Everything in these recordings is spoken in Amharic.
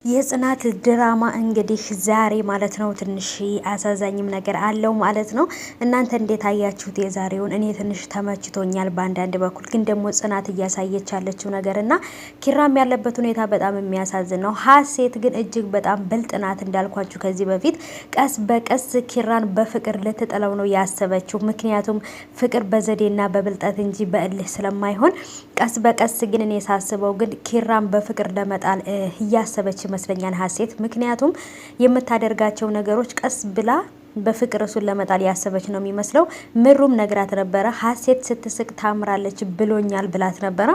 የጽናት ድራማ እንግዲህ ዛሬ ማለት ነው ትንሽ አሳዛኝም ነገር አለው ማለት ነው። እናንተ እንዴት አያችሁት የዛሬውን? እኔ ትንሽ ተመችቶኛል በአንዳንድ በኩል ግን ደግሞ ጽናት እያሳየች ያለችው ነገር እና ኪራም ያለበት ሁኔታ በጣም የሚያሳዝን ነው። ሀሴት ግን እጅግ በጣም ብልጥ ናት እንዳልኳችሁ ከዚህ በፊት ቀስ በቀስ ኪራን በፍቅር ልትጥለው ነው ያሰበችው። ምክንያቱም ፍቅር በዘዴና በብልጠት እንጂ በእልህ ስለማይሆን ቀስ በቀስ ግን እኔ ሳስበው ግን ኪራን በፍቅር ለመጣል እያሰበች ይመስለኛል ሀሴት። ምክንያቱም የምታደርጋቸው ነገሮች ቀስ ብላ በፍቅር እሱን ለመጣል ያሰበች ነው የሚመስለው። ምሩም ነግራት ነበረ ሀሴት ስትስቅ ታምራለች ብሎኛል ብላት ነበረ።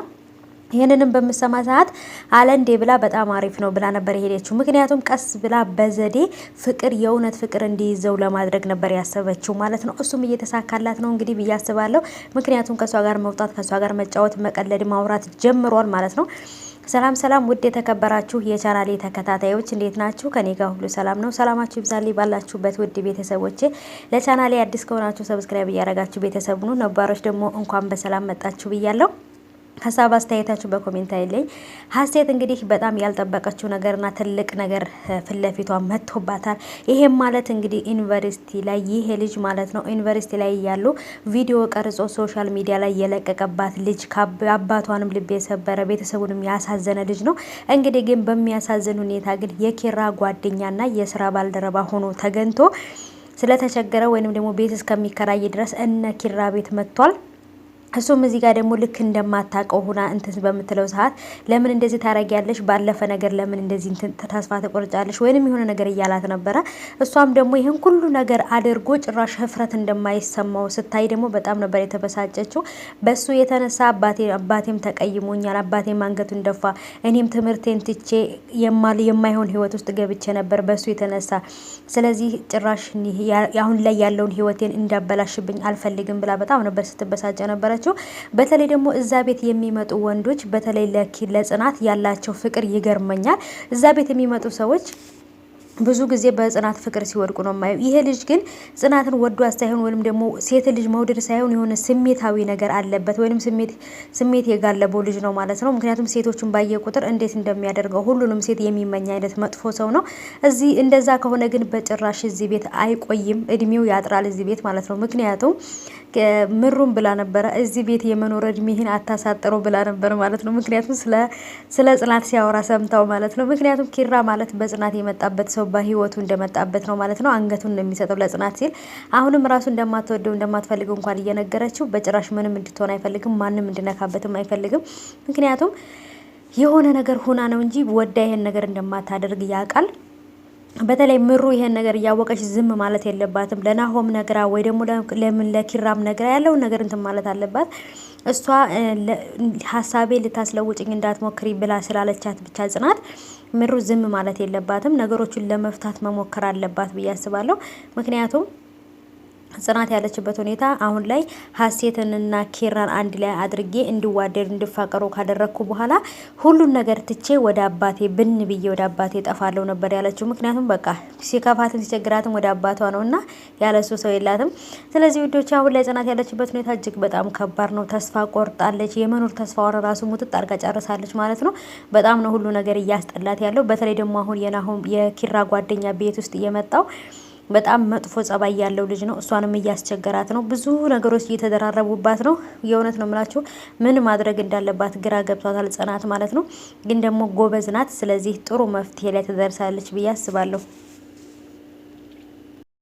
ይህንንም በምሰማ ሰዓት አለንዴ ብላ በጣም አሪፍ ነው ብላ ነበር የሄደችው። ምክንያቱም ቀስ ብላ በዘዴ ፍቅር የእውነት ፍቅር እንዲይዘው ለማድረግ ነበር ያሰበችው ማለት ነው። እሱም እየተሳካላት ነው እንግዲህ ብዬ አስባለሁ። ምክንያቱም ከሷ ጋር መውጣት፣ ከሷ ጋር መጫወት፣ መቀለድ፣ ማውራት ጀምሯል ማለት ነው። ሰላም ሰላም ውድ የተከበራችሁ የቻናሌ ተከታታዮች እንዴት ናችሁ? ከኔ ጋር ሁሉ ሰላም ነው። ሰላማችሁ ይብዛልኝ ባላችሁበት ውድ ቤተሰቦቼ። ለቻናሌ አዲስ ከሆናችሁ ሰብስክራይብ እያደረጋችሁ ቤተሰብ ሁኑ። ነባሮች ደግሞ እንኳን በሰላም መጣችሁ ብያለሁ። ሀሳብ አስተያየታችሁ በኮሜንት አይለኝ። ሀሴት እንግዲህ በጣም ያልጠበቀችው ነገርና ትልቅ ነገር ፍለፊቷ መጥቶባታል። ይሄም ማለት እንግዲህ ዩኒቨርሲቲ ላይ ይሄ ልጅ ማለት ነው ዩኒቨርሲቲ ላይ ያሉ ቪዲዮ ቀርጾ ሶሻል ሚዲያ ላይ የለቀቀባት ልጅ አባቷንም ልብ የሰበረ ቤተሰቡንም ያሳዘነ ልጅ ነው። እንግዲህ ግን በሚያሳዝን ሁኔታ ግን የኪራ ጓደኛና የስራ ባልደረባ ሆኖ ተገኝቶ ስለተቸገረ ወይንም ደግሞ ቤት እስከሚከራይ ድረስ እነ ኪራ ቤት መጥቷል። እሱም እዚህ ጋር ደግሞ ልክ እንደማታውቀው ሁና እንትን በምትለው ሰዓት ለምን እንደዚህ ታረጊያለሽ? ባለፈ ነገር ለምን እንደዚህ እንትን ተስፋ ተቆርጫለሽ? ወይንም የሆነ ነገር እያላት ነበረ። እሷም ደግሞ ይህን ሁሉ ነገር አድርጎ ጭራሽ ህፍረት እንደማይሰማው ስታይ ደግሞ በጣም ነበር የተበሳጨችው። በሱ የተነሳ አባቴም ተቀይሞኛል፣ አባቴም አንገቱን ደፋ፣ እኔም ትምህርቴን ትቼ የማይሆን ህይወት ውስጥ ገብቼ ነበር በሱ የተነሳ። ስለዚህ ጭራሽ አሁን ላይ ያለውን ህይወቴን እንዳበላሽብኝ አልፈልግም ብላ በጣም ነበር ስትበሳጨ ነበረች። በተለይ ደግሞ እዛ ቤት የሚመጡ ወንዶች በተለይ ለጽናት ያላቸው ፍቅር ይገርመኛል። እዛ ቤት የሚመጡ ሰዎች ብዙ ጊዜ በጽናት ፍቅር ሲወድቁ ነው የማየው። ይሄ ልጅ ግን ጽናትን ወዶ ሳይሆን ወይንም ደግሞ ሴት ልጅ መውደድ ሳይሆን የሆነ ስሜታዊ ነገር አለበት ወይንም ስሜት የጋለበው ልጅ ነው ማለት ነው። ምክንያቱም ሴቶችን ባየ ቁጥር እንዴት እንደሚያደርገው ሁሉንም ሴት የሚመኝ አይነት መጥፎ ሰው ነው። እዚህ እንደዛ ከሆነ ግን በጭራሽ እዚህ ቤት አይቆይም፣ እድሜው ያጥራል እዚህ ቤት ማለት ነው። ምክንያቱም ምሩም ብላ ነበረ እዚህ ቤት የመኖር እድሜህን አታሳጥረው ብላ ነበር ማለት ነው። ምክንያቱም ስለ ጽናት ሲያወራ ሰምታው ማለት ነው። ምክንያቱም ኪራ ማለት በጽናት የመጣበት ሰው በህይወቱ እንደመጣበት ነው ማለት ነው። አንገቱን እንደሚሰጠው ለጽናት ሲል አሁንም ራሱ እንደማትወደው እንደማትፈልገው እንኳን እየነገረችው በጭራሽ ምንም እንድትሆን አይፈልግም፣ ማንም እንድነካበትም አይፈልግም። ምክንያቱም የሆነ ነገር ሆና ነው እንጂ ወዳ ይሄን ነገር እንደማታደርግ ያውቃል። በተለይ ምሩ ይሄን ነገር እያወቀች ዝም ማለት የለባትም። ለናሆም ነግራ ወይ ደግሞ ለምን ለኪራም ነግራ ያለውን ነገር እንትን ማለት አለባት። እሷ ሀሳቤ ልታስለውጭኝ እንዳትሞክሪ ብላ ስላለቻት ብቻ ጽናት ምሩ ዝም ማለት የለባትም። ነገሮችን ለመፍታት መሞከር አለባት ብዬ አስባለሁ። ምክንያቱም ጽናት ያለችበት ሁኔታ አሁን ላይ ሀሴትንና ኪራን አንድ ላይ አድርጌ እንዲዋደዱ እንዲፋቀሩ ካደረግኩ በኋላ ሁሉን ነገር ትቼ ወደ አባቴ ብን ብዬ ወደ አባቴ ጠፋለሁ ነበር ያለችው። ምክንያቱም በቃ ሲከፋትም ሲቸግራትም ወደ አባቷ ነውና ያለሱ ሰው የላትም። ስለዚህ ውዶች አሁን ላይ ጽናት ያለችበት ሁኔታ እጅግ በጣም ከባድ ነው። ተስፋ ቆርጣለች። የመኖር ተስፋውን ራሱ ሙጥጥ አድርጋ ጨርሳለች ማለት ነው። በጣም ነው ሁሉ ነገር እያስጠላት ያለው። በተለይ ደግሞ አሁን የኪራ ጓደኛ ቤት ውስጥ እየመጣው በጣም መጥፎ ጸባይ ያለው ልጅ ነው። እሷንም እያስቸገራት ነው። ብዙ ነገሮች እየተደራረቡባት ነው። የእውነት ነው የምላችሁ ምን ማድረግ እንዳለባት ግራ ገብቷታል ጽናት ማለት ነው። ግን ደግሞ ጎበዝ ናት። ስለዚህ ጥሩ መፍትሄ ላይ ትደርሳለች ብዬ አስባለሁ።